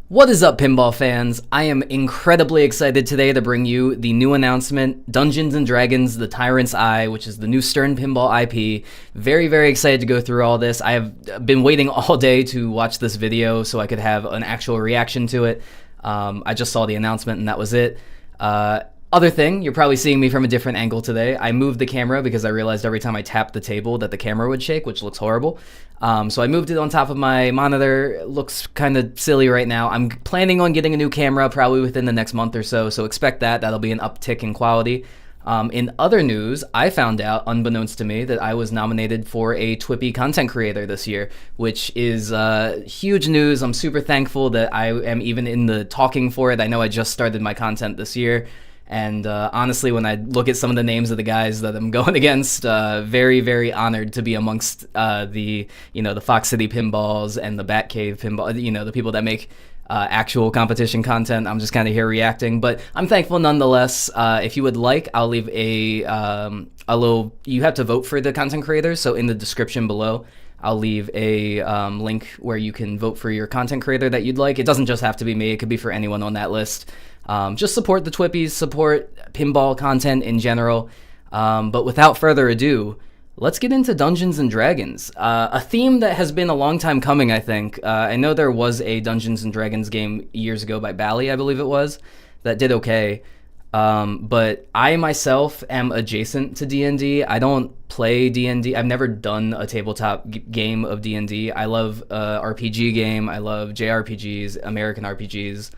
What is up, pinball fans? I am incredibly excited today to bring you the new announcement, Dungeons & Dragons: The Tyrant's Eye, which is the new Stern Pinball IP. Very, very excited to go through all this. I have been waiting all day to watch this video so I could have an actual reaction to it. I just saw the announcement and that was it. Other thing, you're probably seeing me from a different angle today. I moved the camera because I realized every time I tapped the table that the camera would shake, which looks horrible. So I moved it on top of my monitor. It looks kind of silly right now. I'm planning on getting a new camera probably within the next month or so, so expect that. That'll be an uptick in quality. In other news, I found out, unbeknownst to me, that I was nominated for a TWIPY content creator this year, which is huge news. I'm super thankful that I am even in the talking for it. I know I just started my content this year. And honestly, when I look at some of the names of the guys that I'm going against, very, very honored to be amongst the Fox City Pinballs and the Batcave Pinball, the people that make actual competition content. I'm just kind of here reacting, but I'm thankful nonetheless. If you would like, I'll leave a little. You have to vote for the content creators, so in the description below, I'll leave a link where you can vote for your content creator that you'd like. It doesn't just have to be me; it could be for anyone on that list. Just support the TWIPIes, support pinball content in general. But without further ado, let's get into Dungeons & Dragons. A theme that has been a long time coming, I think. I know there was a Dungeons & Dragons game years ago by Bally, I believe it was, that did okay. But I myself am adjacent to D&D. I don't play D&D. I've never done a tabletop game of D&D. I love RPG game. I love JRPGs, American RPGs.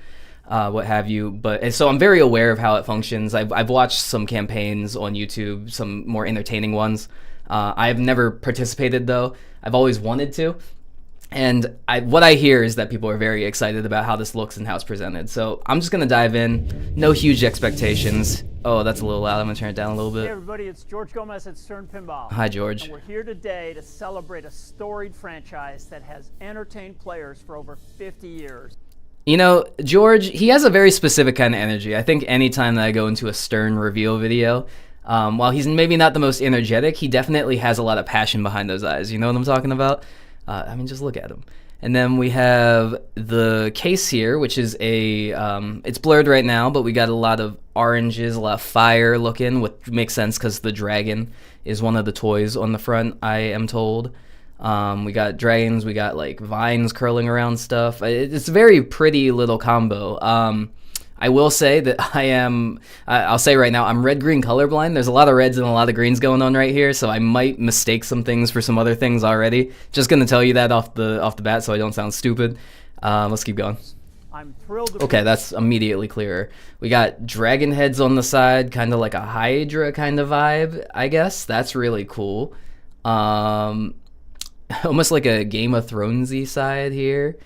What have you, and so I'm very aware of how it functions. I've watched some campaigns on YouTube, some more entertaining ones. I've never participated though. I've always wanted to, and what I hear is that people are very excited about how this looks and how it's presented. So I'm just gonna dive in. No huge expectations. Oh, that's a little loud. I'm gonna turn it down a little bit. Hey everybody, it's George Gomez at Stern Pinball. Hi, George. And we're here today to celebrate a storied franchise that has entertained players for over 50 years. You know, George, he has a very specific kind of energy. I think anytime that I go into a Stern reveal video, while he's maybe not the most energetic, he definitely has a lot of passion behind those eyes. You know what I'm talking about? I mean, just look at him. And then we have the case here, which is it's blurred right now, but we got a lot of oranges, a lot of fire looking, which makes sense because the dragon is one of the toys on the front, I am told. We got dragons, we got like vines curling around stuff. It's a very pretty little combo. I will say that I'll say right now, I'm red-green colorblind. There's a lot of reds and a lot of greens going on right here, so I might mistake some things for some other things already. Just gonna tell you that off the bat so I don't sound stupid. Let's keep going. I'm thrilled to Okay, that's immediately clearer. We got dragon heads on the side, kind of like a Hydra kind of vibe, I guess. That's really cool. Almost like a Game of Thronesy side here.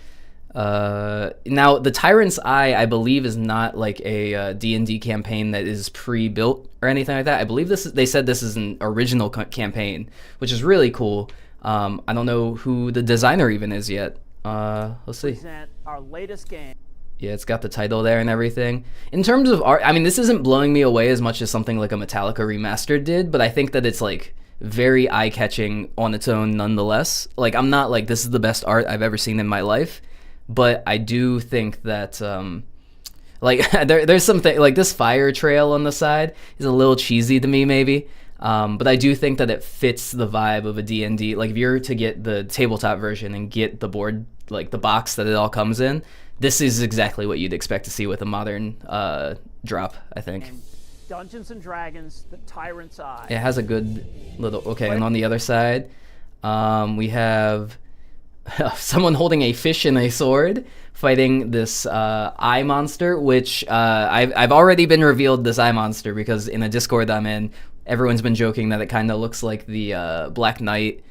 Now, the Tyrant's Eye, I believe, is not like a D&D campaign that is pre-built or anything like that. I believe they said this is an original campaign, which is really cool. I don't know who the designer even is yet. Let's see. present our latest game. Yeah, it's got the title there and everything. In terms of art, I mean, this isn't blowing me away as much as something like a Metallica Remastered did, but I think that it's like very eye-catching on its own nonetheless. Like, I'm not like, this is the best art I've ever seen in my life, but I do think that, like, there's something, like, this fire trail on the side is a little cheesy to me, maybe, but I do think that it fits the vibe of a D&D. Like, if you're to get the tabletop version and get the board, like, the box that it all comes in, this is exactly what you'd expect to see with a modern drop, I think. And Dungeons & Dragons: The Tyrant's Eye. It has a good little... Okay, and on the other side, we have someone holding a fish and a sword fighting this eye monster, which I've already been revealed this eye monster because in a Discord I'm in, everyone's been joking that it kind of looks like the Black Knight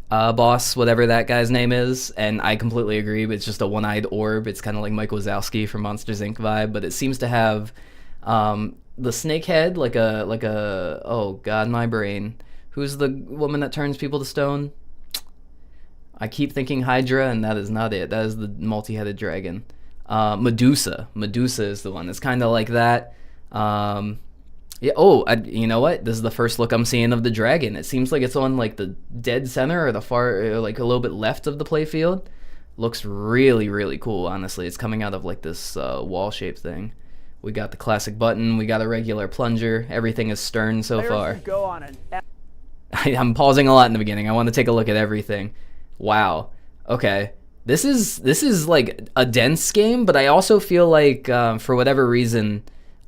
boss, whatever that guy's name is, and I completely agree. It's just a one-eyed orb. It's kind of like Mike Wazowski from Monsters Inc. vibe, but it seems to have... the snake head, like a oh god, my brain. Who's the woman that turns people to stone? I keep thinking Hydra, and that is not it. That is the multi-headed dragon. Medusa. Medusa is the one. It's kind of like that. Yeah. Oh, you know what? This is the first look I'm seeing of the dragon. It seems like it's on like the dead center or the far, like a little bit left of the playfield. Looks really, really cool, honestly. It's coming out of like this wall-shaped thing. We got the classic button. We got a regular plunger. Everything is stern so far. Go on an I'm pausing a lot in the beginning. I want to take a look at everything. Wow. Okay. This is like a dense game, but I also feel like for whatever reason,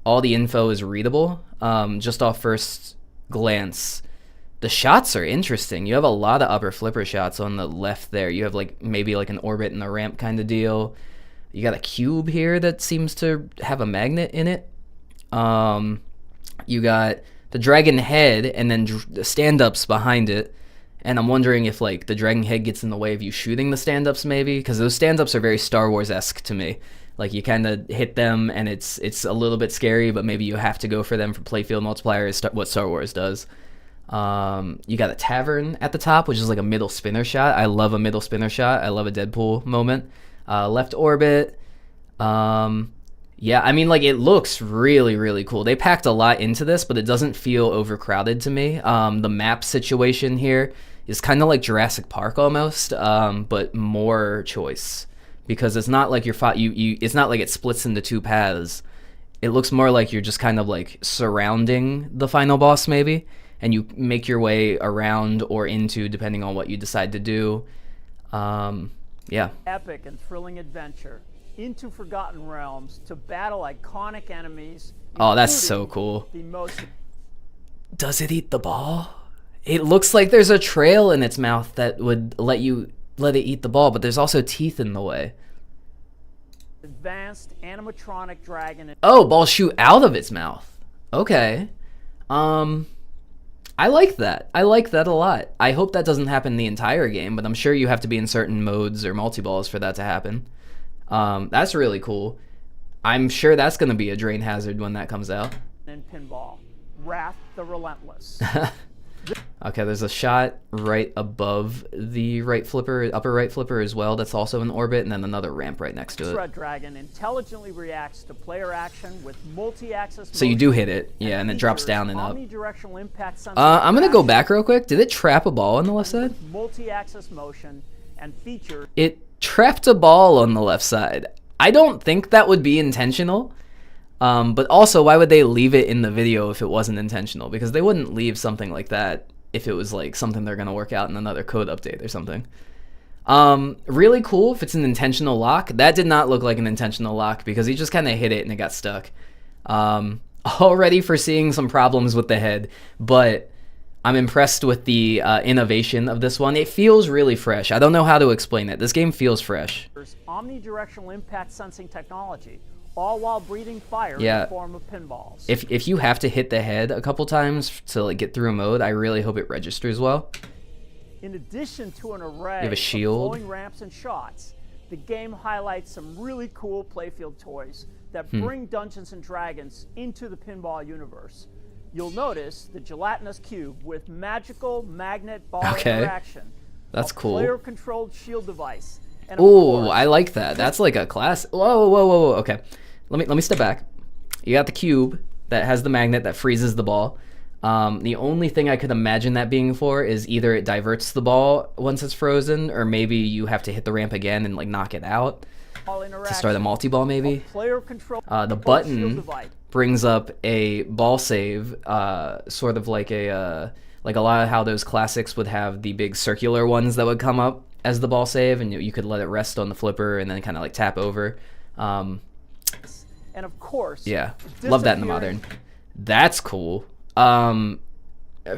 all the info is readable. Just off first glance. The shots are interesting. You have a lot of upper flipper shots on the left there. You have like maybe like an orbit and a ramp kind of deal. You got a cube here that seems to have a magnet in it. You got the dragon head and then the stand-ups behind it. And I'm wondering if like the dragon head gets in the way of you shooting the stand-ups maybe, because those stand-ups are very Star Wars-esque to me. Like you kind of hit them and it's a little bit scary, but maybe you have to go for them for Playfield multiplier is what Star Wars does. You got a tavern at the top, which is like a middle spinner shot. I love a middle spinner shot. I love a Deadpool moment. Left orbit. Yeah, I mean, like, it looks really, really cool. They packed a lot into this, but it doesn't feel overcrowded to me. The map situation here is kind of like Jurassic Park almost, but more choice. Because it's not like it's not like it splits into two paths. It looks more like you're just kind of like surrounding the final boss maybe, and you make your way around or into depending on what you decide to do. Yeah. Epic and thrilling adventure into forgotten realms to battle iconic enemies. Oh, that's so cool. The most... Does it eat the ball? It looks like there's a trail in its mouth that would let it eat the ball, but there's also teeth in the way. Advanced animatronic dragon. Oh, balls shoot out of its mouth. Okay. I like that. I like that a lot. I hope that doesn't happen the entire game, but I'm sure you have to be in certain modes or multi-balls for that to happen. That's really cool. I'm sure that's going to be a drain hazard when that comes out. And Pinball. Wrath the Relentless. Okay, there's a shot right above the right flipper, upper right flipper as well. That's also in orbit, and then another ramp right next to it. Red Dragon intelligently reacts to player action with multi-axis. So you do hit it, yeah, and it drops down and up. Omnidirectional impact I'm gonna go back real quick. Did it trap a ball on the left side? Multi-axis motion and feature. It trapped a ball on the left side. I don't think that would be intentional. But also, why would they leave it in the video if it wasn't intentional? Because they wouldn't leave something like that if it was like something they're gonna work out in another code update or something. Really cool if it's an intentional lock. That did not look like an intentional lock because he just kind of hit it and it got stuck. Already foreseeing some problems with the head, but I'm impressed with the innovation of this one. It feels really fresh. I don't know how to explain it. This game feels fresh. Omnidirectional impact sensing technology, all while breathing fire in the form of pinballs. If you have to hit the head a couple times to like get through a mode, I really hope it registers well. In addition to an array of flowing ramps and shots, the game highlights some really cool Playfield toys that bring Dungeons and Dragons into the pinball universe. You'll notice the gelatinous cube with magical magnet ball interaction. That's cool. Player-controlled shield device. Oh, I like that. That's like a class. Whoa. Okay, let me step back. You got the cube that has the magnet that freezes the ball. The only thing I could imagine that being for is either it diverts the ball once it's frozen, or maybe you have to hit the ramp again and like knock it out to start a multi-ball maybe. The button brings up a ball save, sort of like a lot of how those classics would have the big circular ones that would come up as the ball save, and you could let it rest on the flipper and then kind of like tap over. And of course, yeah, love that in the modern. That's cool.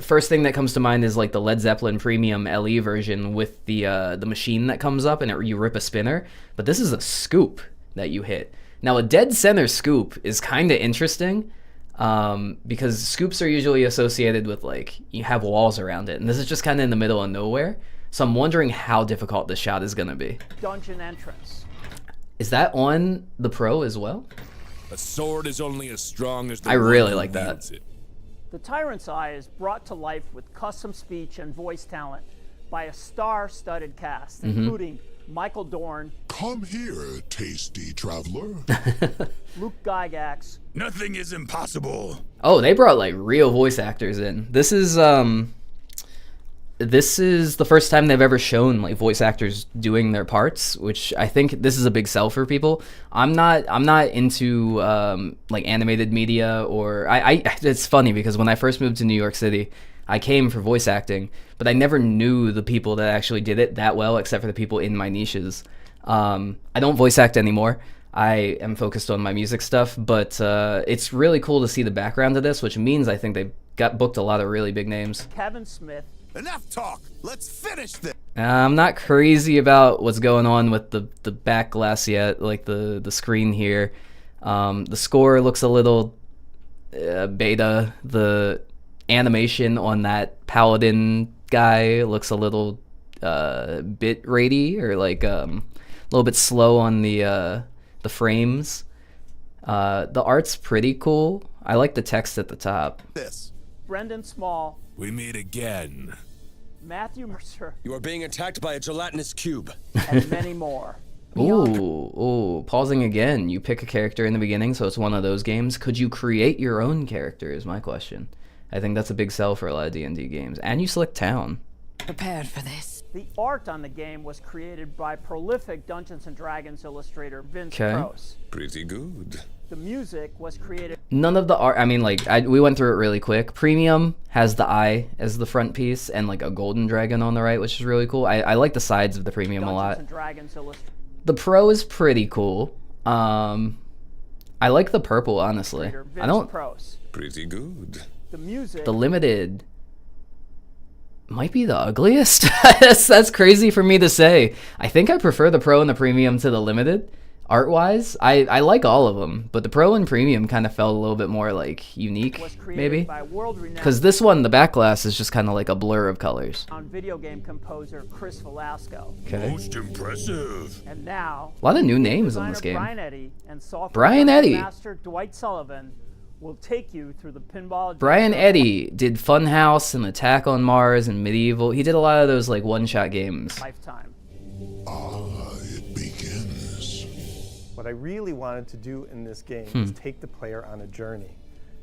First thing that comes to mind is like the Led Zeppelin Premium LE version with the machine that comes up and you rip a spinner. But this is a scoop that you hit. Now a dead center scoop is kind of interesting because scoops are usually associated with like you have walls around it, and this is just kind of in the middle of nowhere. So I'm wondering how difficult this shot is gonna be. Dungeon entrance. Is that on the Pro as well? A sword is only as strong as the I really like that. The Tyrant's Eye is brought to life with custom speech and voice talent by a star-studded cast, including Michael Dorn. Come here, tasty traveler. Luke Gygax. Nothing is impossible. Oh, they brought like real voice actors in. This is this is the first time they've ever shown like voice actors doing their parts, which I think this is a big sell for people. I'm not into like animated media, or I it's funny because when I first moved to New York City, I came for voice acting, but I never knew the people that actually did it that well, except for the people in my niches. I don't voice act anymore. I am focused on my music stuff, but it's really cool to see the background of this, which means I think they got booked a lot of really big names. Kevin Smith. Enough talk. Let's finish this. I'm not crazy about what's going on with the back glass yet, like the screen here. The score looks a little beta. The animation on that paladin guy looks a little bit ratey, or like a little bit slow on the frames. The art's pretty cool. I like the text at the top. This. Brendan Small. We meet again. Matthew Mercer. You are being attacked by a gelatinous cube. And many more. Ooh, pausing again. You pick a character in the beginning, so it's one of those games. Could you create your own character is my question. I think that's a big sell for a lot of D&D games. And you select town. Prepared for this. The art on the game was created by prolific Dungeons & Dragons illustrator Vince Okay. Prose. Pretty good. The music was created None of the art, I mean, like, we went through it really quick. Premium has the eye as the front piece and, like, a golden dragon on the right, which is really cool. I like the sides of the Premium a lot. Dungeons & Dragons illustrator The Pro is pretty cool. I like the purple, honestly. Vince I don't... Prose. Pretty good. The music The Limited might be the ugliest. That's crazy for me to say. I think I prefer the Pro and the Premium to the Limited. Art-wise, I like all of them, but the Pro and Premium kind of felt a little bit more, like, unique, was created maybe? by world-renowned Because this one, the back glass, is just kind of like a blur of colors. video game composer Chris Velasco. Okay. Most impressive. And now, A lot of new names designer on this game. Brian Eddy and software Brian Eddy. master Dwight Sullivan will take you through the pinball. Brian Eddy did Funhouse and Attack on Mars and Medieval. He did a lot of those, like, one-shot games. Lifetime. It begins. What I really wanted to do in this game is take the player on a journey.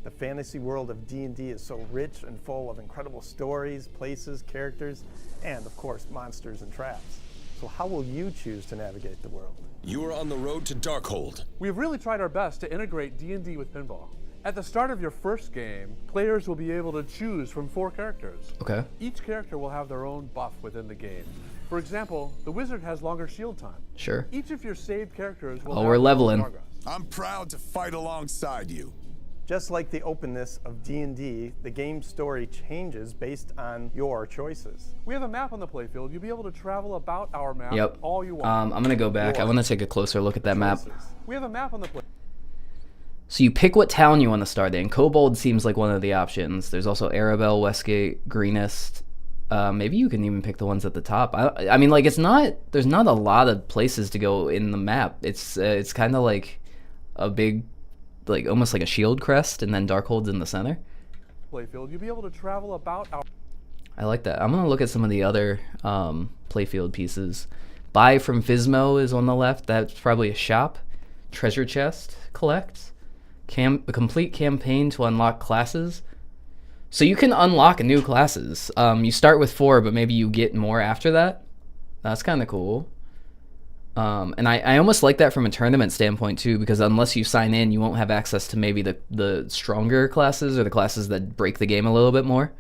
The fantasy world of D&D is so rich and full of incredible stories, places, characters, and of course, monsters and traps. So how will you choose to navigate the world? You are on the road to Darkhold. We've really tried our best to integrate D&D with pinball. At the start of your first game, players will be able to choose from 4 characters. Okay. Each character will have their own buff within the game. For example, the wizard has longer shield time. Sure. Each of your saved characters will Oh, have we're their own leveling. progress. I'm proud to fight alongside you. Just like the openness of D&D, the game's story changes based on your choices. We have a map on the playfield. You'll be able to travel about our map Yep. all you want. I'm going to go back. I want to take a closer look at that map. Choices. We have a map on the play. So you pick what town you want to start in. Kobold seems like one of the options. There's also Arabelle, Westgate, Greenest. Maybe you can even pick the ones at the top. I mean, like, there's not a lot of places to go in the map. It's kind of like a big, like, almost like a shield crest, and then Darkhold's in the center. Playfield, you'll be able to travel about our. I like that. I'm gonna look at some of the other playfield pieces. Buy from Fismo is on the left. That's probably a shop. Treasure chest, collect. A complete campaign to unlock classes. So you can unlock new classes. You start with 4, but maybe you get more after that. That's kind of cool. And I almost like that from a tournament standpoint too, because unless you sign in, you won't have access to maybe the stronger classes or the classes that break the game a little bit more.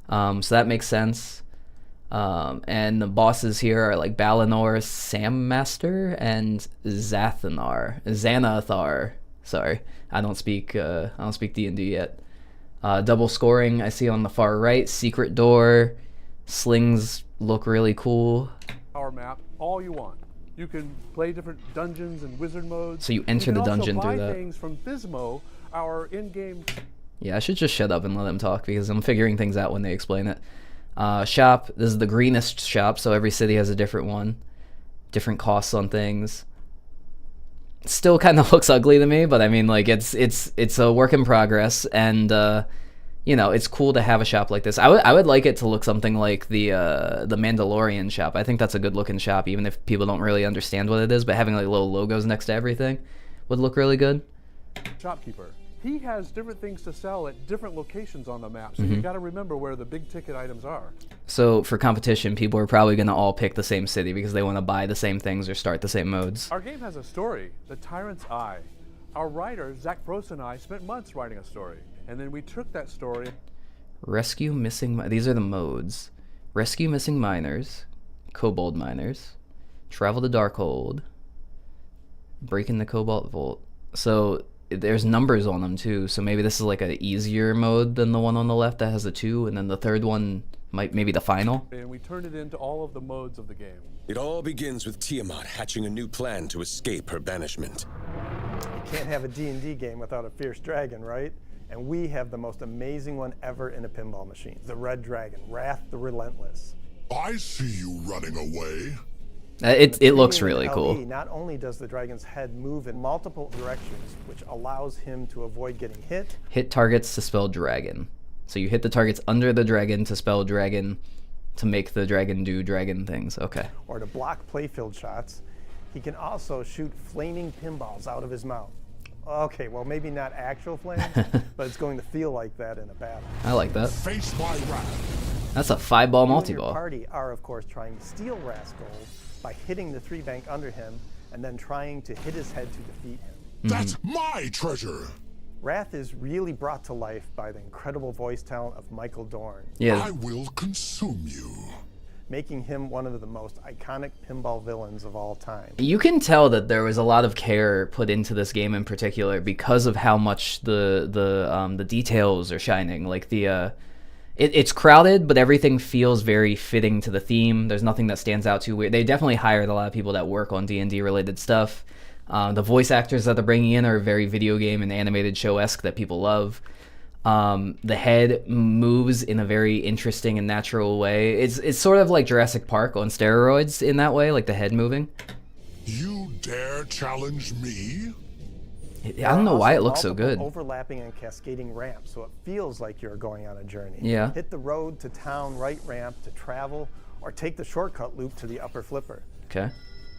So that makes sense. And the bosses here are like Balinor, Sam Master, and Xanathar. Sorry, I don't speak D&D yet. Double scoring I see on the far right. Secret door, slings look really cool. Our map all you want. You can play different dungeons and wizard modes. So you enter the dungeon You can through also buy that. things from Fismo, our in-game. Yeah, I should just shut up and let them talk because I'm figuring things out when they explain it. Shop, this is the greenest shop, so every city has a different one. Different costs on things. Still kind of looks ugly to me, but I mean, like, it's a work in progress, and you know, it's cool to have a shop like this. I would like it to look something like the Mandalorian shop. I think that's a good looking shop, even if people don't really understand what it is. But having like little logos next to everything would look really good. Shopkeeper. He has different things to sell at different locations on the map, so you got to remember where the big ticket items are. So for competition, people are probably going to all pick the same city because they want to buy the same things or start the same modes. Our game has a story, The Tyrant's Eye. Our writer, Zach Brose, and I spent months writing a story, and then we took that story. Rescue missing... These are the modes. Rescue missing miners. Kobold miners. Travel to Darkhold. Break in the Cobalt Vault. So there's numbers on them too, so maybe this is like an easier mode than the one on the left that has a 2, and then the third one might maybe the final. And we turned it into all of the modes of the game. It all begins with Tiamat hatching a new plan to escape her banishment. You can't have a D&D game without a fierce dragon, right? And we have the most amazing one ever in a pinball machine, the Red Dragon, Wrath the Relentless. I see you running away. It looks really LE, cool. Not only does the dragon's head move in multiple directions, which allows him to avoid getting hit. Hit targets to spell dragon. So you hit the targets under the dragon to spell dragon to make the dragon do dragon things. Okay. Or to block playfield shots. He can also shoot flaming pinballs out of his mouth. Okay, well maybe not actual flames, but it's going to feel like that in a battle. I like that. Face my wrath. That's a 5-ball You and your multi-ball. party are, of course, trying to steal Wrath's gold by hitting the 3-bank under him and then trying to hit his head to defeat him. That's my treasure. Wrath is really brought to life by the incredible voice talent of Michael Dorn, Yeah. I will consume you. making him one of the most iconic pinball villains of all time. You can tell that there was a lot of care put into this game in particular because of how much the details are shining. Like it's crowded, but everything feels very fitting to the theme. There's nothing that stands out too weird. They definitely hired a lot of people that work on D&D related stuff. The voice actors that they're bringing in are very video game and animated show-esque that people love. The head moves in a very interesting and natural way. It's sort of like Jurassic Park on steroids in that way, like the head moving. You dare challenge me? I don't know why it looks so good. Overlapping and cascading ramps, so it feels like you're going on a journey. Yeah. Hit the road to town right ramp to travel, or take the shortcut loop to the upper flipper. Okay.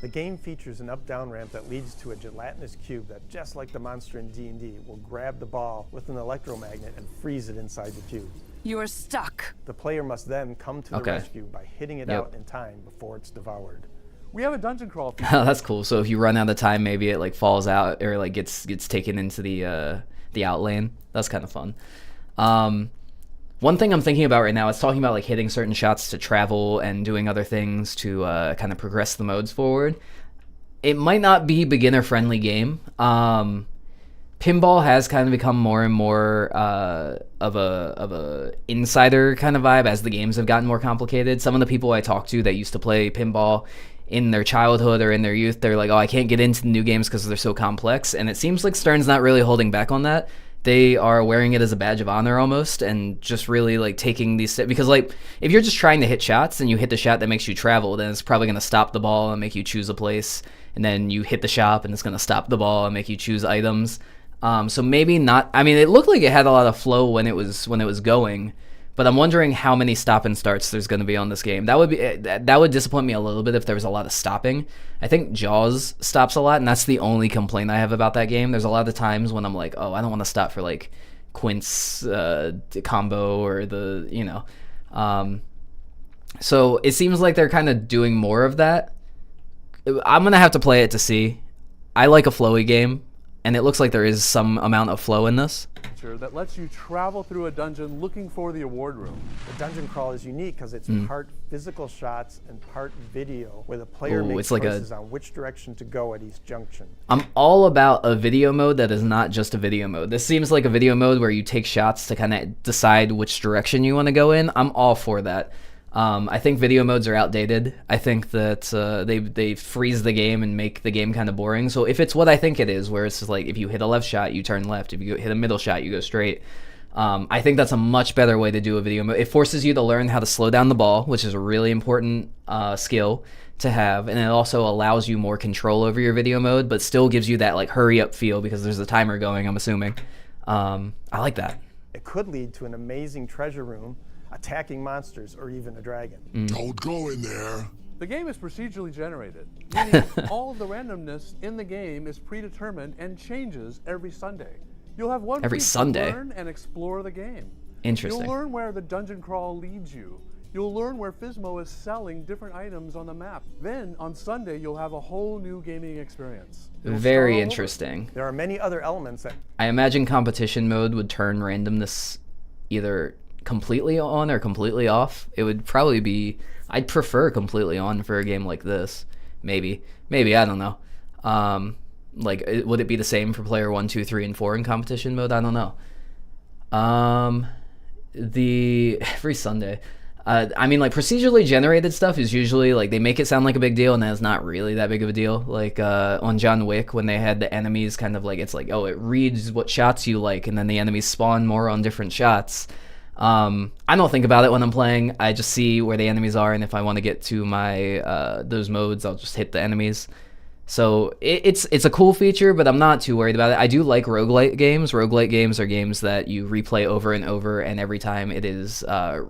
The game features an up-down ramp that leads to a gelatinous cube that, just like the monster in D&D, will grab the ball with an electromagnet and freeze it inside the cube. You are stuck. The player must then come to the Okay. rescue by hitting it out in time before it's devoured. We have a dungeon crawl feature. That's cool. So if you run out of time, maybe it like falls out or like gets taken into the out lane. That's kind of fun. One thing I'm thinking about right now is talking about like hitting certain shots to travel and doing other things to kind of progress the modes forward. It might not be beginner friendly game. Pinball has kind of become more and more of a insider kind of vibe as the games have gotten more complicated. Some of the people I talk to that used to play pinball in their childhood or in their youth, they're like, oh, I can't get into the new games because they're so complex. And it seems like Stern's not really holding back on that. They are wearing it as a badge of honor almost, and just really like taking these steps. Because like if you're just trying to hit shots and you hit the shot that makes you travel, then it's probably going to stop the ball and make you choose a place. And then you hit the shop and it's going to stop the ball and make you choose items. So maybe not. I mean, it looked like it had a lot of flow when it was going, but I'm wondering how many stop and starts there's going to be on this game. That would disappoint me a little bit if there was a lot of stopping. I think Jaws stops a lot, and that's the only complaint I have about that game. There's a lot of times when I'm like, oh, I don't want to stop for like Quint's combo or the So it seems like they're kind of doing more of that. I'm gonna have to play it to see. I like a flowy game, and it looks like there is some amount of flow in this. That lets you travel through a dungeon looking for the award room. The dungeon crawl is unique because it's part physical shots and part video, where the player makes it's like choices on which direction to go at each junction. I'm all about a video mode that is not just a video mode. This seems like a video mode where you take shots to kind of decide which direction you want to go in. I'm all for that. I think video modes are outdated. I think that they freeze the game and make the game kind of boring. So if it's what I think it is, where it's just like if you hit a left shot, you turn left. If you hit a middle shot, you go straight. I think that's a much better way to do a video mode. It forces you to learn how to slow down the ball, which is a really important skill to have, and it also allows you more control over your video mode, but still gives you that like hurry up feel because there's a timer going, I'm assuming. I like that. It could lead to an amazing treasure room, attacking monsters, or even a dragon. Don't go in there. The game is procedurally generated, meaning all of the randomness in the game is predetermined and changes every Sunday. You'll have one Every week Sunday. to learn and explore the game. Interesting. You'll learn where the dungeon crawl leads you. You'll learn where Fismo is selling different items on the map. Then, on Sunday, you'll have a whole new gaming experience. It'll start Very all over. interesting. There are many other elements that I imagine competition mode would turn randomness either completely on or completely off. It would probably be... I'd prefer completely on for a game like this. Maybe, I don't know. Like, would it be the same for player 1, 2, 3, and 4 in competition mode? I don't know. Every Sunday. I mean, like, procedurally generated stuff is usually, like, they make it sound like a big deal, and then it's not really that big of a deal. Like, on John Wick, when they had the enemies kind of like, it's like, oh, it reads what shots you like, and then the enemies spawn more on different shots. I don't think about it when I'm playing. I just see where the enemies are, and if I want to get to my those modes, I'll just hit the enemies. So it's a cool feature, but I'm not too worried about it. I do like roguelite games. Roguelite games are games that you replay over and over, and every time it is a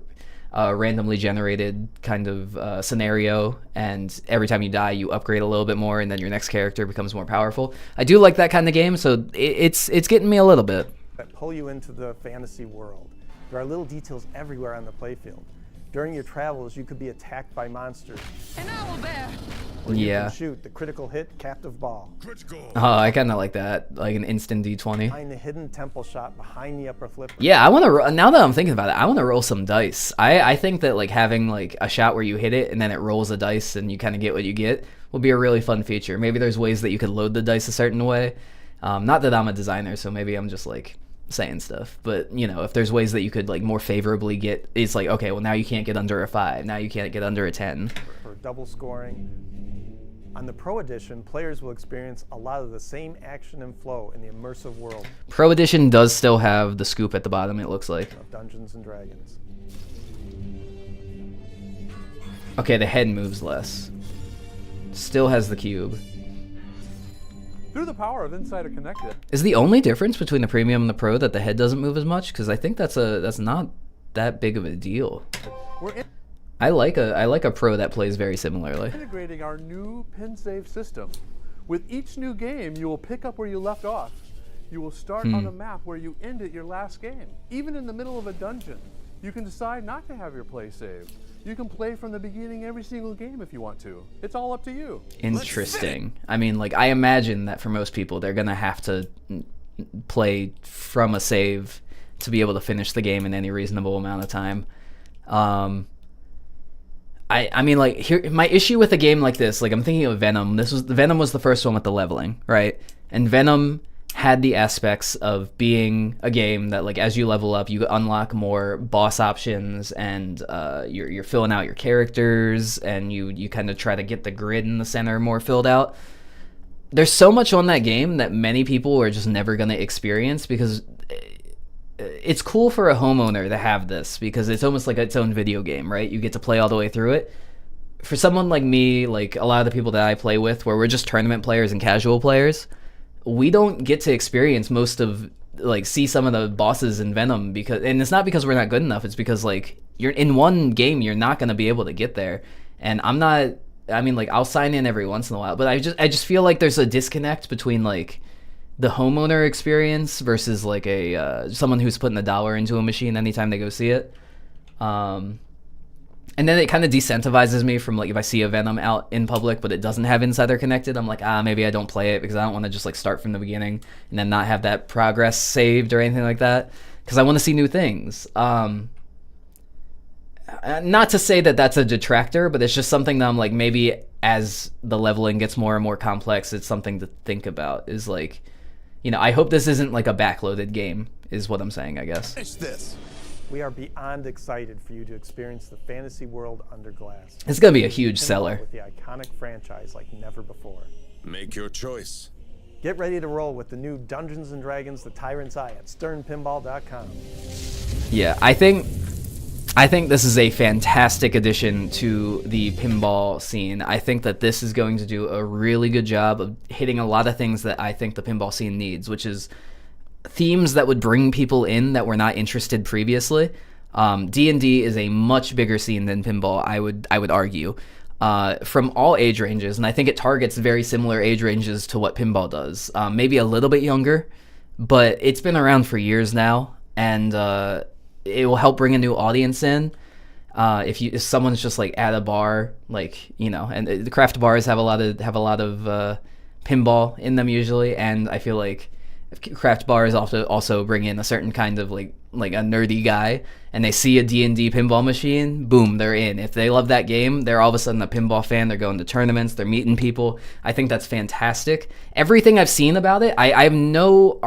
randomly generated kind of scenario, and every time you die, you upgrade a little bit more, and then your next character becomes more powerful. I do like that kind of game, so it's getting me a little bit. that pull you into the fantasy world. There are little details everywhere on the playfield. During your travels, you could be attacked by monsters. An owl bear! Or you Yeah. can shoot the critical hit captive ball. Oh, I kind of like that, like an instant D20. Find the hidden temple shot behind the upper flipper. Yeah, I want to. Now that I'm thinking about it, I want to roll some dice. I think that like having like a shot where you hit it and then it rolls a dice and you kind of get what you get will be a really fun feature. Maybe there's ways that you could load the dice a certain way. Not that I'm a designer, so maybe I'm just like saying stuff. But you know, if there's ways that you could like more favorably get, it's like, okay, well now you can't get under a 5. Now you can't get under a 10. For double scoring. On the Pro Edition, players will experience a lot of the same action and flow in the immersive world Pro Edition does still have the scoop at the bottom, it looks like. of Dungeons and Dragons. Okay, the head moves less. Still has the cube. Through the power of Insider Connected, Is the only difference between the Premium and the Pro that the head doesn't move as much? Because I think that's not that big of a deal. we're I like a Pro that plays very similarly. integrating our new PinSave system. With each new game, you will pick up where you left off. You will start on a map where you ended your last game. Even in the middle of a dungeon, you can decide not to have your play saved. You can play from the beginning every single game if you want to. It's all up to you. Interesting. I mean, like, I imagine that for most people, they're gonna have to play from a save to be able to finish the game in any reasonable amount of time. I mean, like, here, my issue with a game like this, like, I'm thinking of Venom. Venom was the first one with the leveling, right? And Venom had the aspects of being a game that, like, as you level up, you unlock more boss options, and you're filling out your characters, and you kind of try to get the grid in the center more filled out. There's so much on that game that many people are just never going to experience, because it's cool for a homeowner to have this, because it's almost like its own video game, right? You get to play all the way through it. For someone like me, like a lot of the people that I play with, where we're just tournament players and casual players, we don't get to experience most of, like, see some of the bosses in Venom, because, and it's not because we're not good enough, it's because, like, you're in one game, you're not going to be able to get there. And I'm not, I mean, like, I'll sign in every once in a while, but I just feel like there's a disconnect between, like, the homeowner experience versus, like, a someone who's putting $1 into a machine anytime they go see it. And then it kind of decentivizes me from, like, if I see a Venom out in public but it doesn't have Insider Connected, I'm like, maybe I don't play it, because I don't want to just, like, start from the beginning and then not have that progress saved or anything like that, because I want to see new things. Not to say that that's a detractor, but it's just something that I'm like, maybe as the leveling gets more and more complex, it's something to think about, is like, you know, I hope this isn't like a backloaded game, is what I'm saying, I guess. Finish this. We are beyond excited for you to experience the fantasy world under glass. It's going to be a huge Pinball seller. with the iconic franchise like never before. Make your choice. Get ready to roll with the new Dungeons and Dragons: The Tyrant's Eye at sternpinball.com. Yeah, I think this is a fantastic addition to the pinball scene. I think that this is going to do a really good job of hitting a lot of things that I think the pinball scene needs, which is themes that would bring people in that were not interested previously. D&D is a much bigger scene than pinball, I would argue, from all age ranges, and I think it targets very similar age ranges to what pinball does. Maybe a little bit younger, but it's been around for years now, and it will help bring a new audience in. If someone's just like at a bar, like, you know, and the craft bars have a lot of pinball in them usually, and I feel like craft bars also bring in a certain kind of like a nerdy guy, and they see a D&D pinball machine, boom, they're in. If they love that game, they're all of a sudden a pinball fan. They're going to tournaments, they're meeting people. I think that's fantastic. Everything I've seen about it, I have no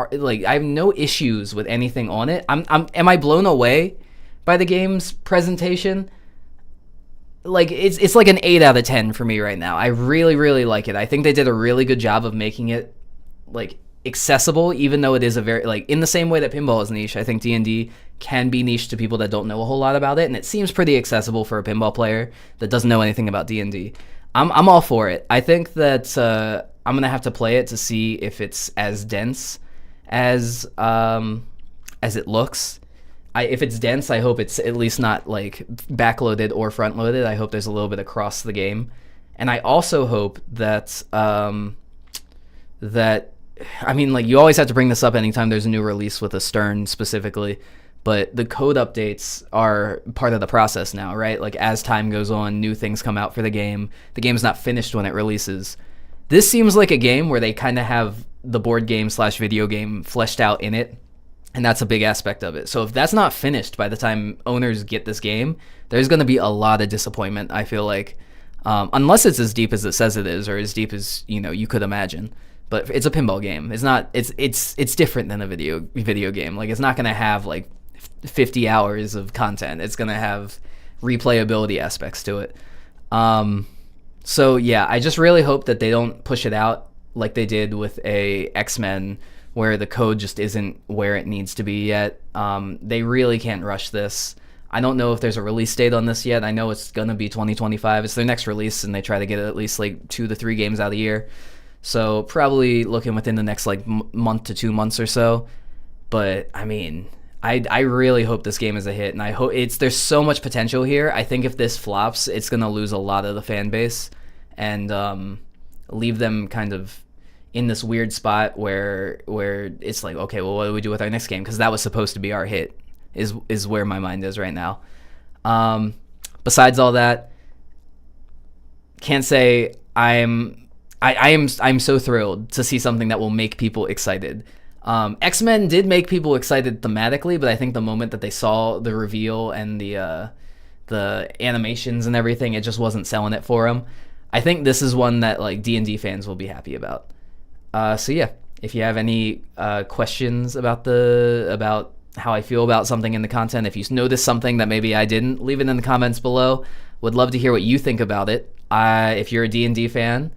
issues with anything on it. Am I blown away by the game's presentation? Like, it's like an 8 out of 10 for me right now. I really, really like it. I think they did a really good job of making it like accessible, even though it is a very, like, in the same way that pinball is niche, I think D&D can be niche to people that don't know a whole lot about it, and it seems pretty accessible for a pinball player that doesn't know anything about D&D. I'm all for it. I think that I'm gonna have to play it to see if it's as dense as it looks. If it's dense, I hope it's at least not like backloaded or front loaded. I hope there's a little bit across the game, and I also hope that I mean, like, you always have to bring this up anytime there's a new release with a Stern specifically, but the code updates are part of the process now, right? Like, as time goes on, new things come out for the game. The game's not finished when it releases. This seems like a game where they kind of have the board game / video game fleshed out in it, and that's a big aspect of it. So if that's not finished by the time owners get this game, there's going to be a lot of disappointment, I feel like, unless it's as deep as it says it is, or as deep as, you know, you could imagine. But it's a pinball game. It's not. It's different than a video game. Like, it's not gonna have like 50 hours of content. It's gonna have replayability aspects to it. So yeah, I just really hope that they don't push it out like they did with a X-Men, where the code just isn't where it needs to be yet. They really can't rush this. I don't know if there's a release date on this yet. I know it's gonna be 2025. It's their next release, and they try to get at least like 2 to 3 games out of the year. So probably looking within the next like month to 2 months or so. But I mean, I really hope this game is a hit, and I hope there's so much potential here. I think if this flops, it's gonna lose a lot of the fan base, and leave them kind of in this weird spot where it's like, okay, well, what do we do with our next game? Because that was supposed to be our hit, is where my mind is right now. Besides all that, can't say I'm so thrilled to see something that will make people excited. X-Men did make people excited thematically, but I think the moment that they saw the reveal and the animations and everything, it just wasn't selling it for them. I think this is one that like D&D fans will be happy about. So yeah, if you have any questions about how I feel about something in the content, if you noticed something that maybe I didn't, leave it in the comments below. Would love to hear what you think about it. If you're a D&D fan,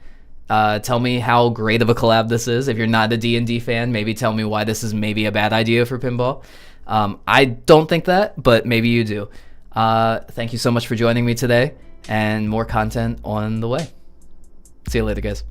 tell me how great of a collab this is. If you're not a D&D fan, maybe tell me why this is maybe a bad idea for pinball. I don't think that, but maybe you do. Thank you so much for joining me today, and more content on the way. See you later, guys.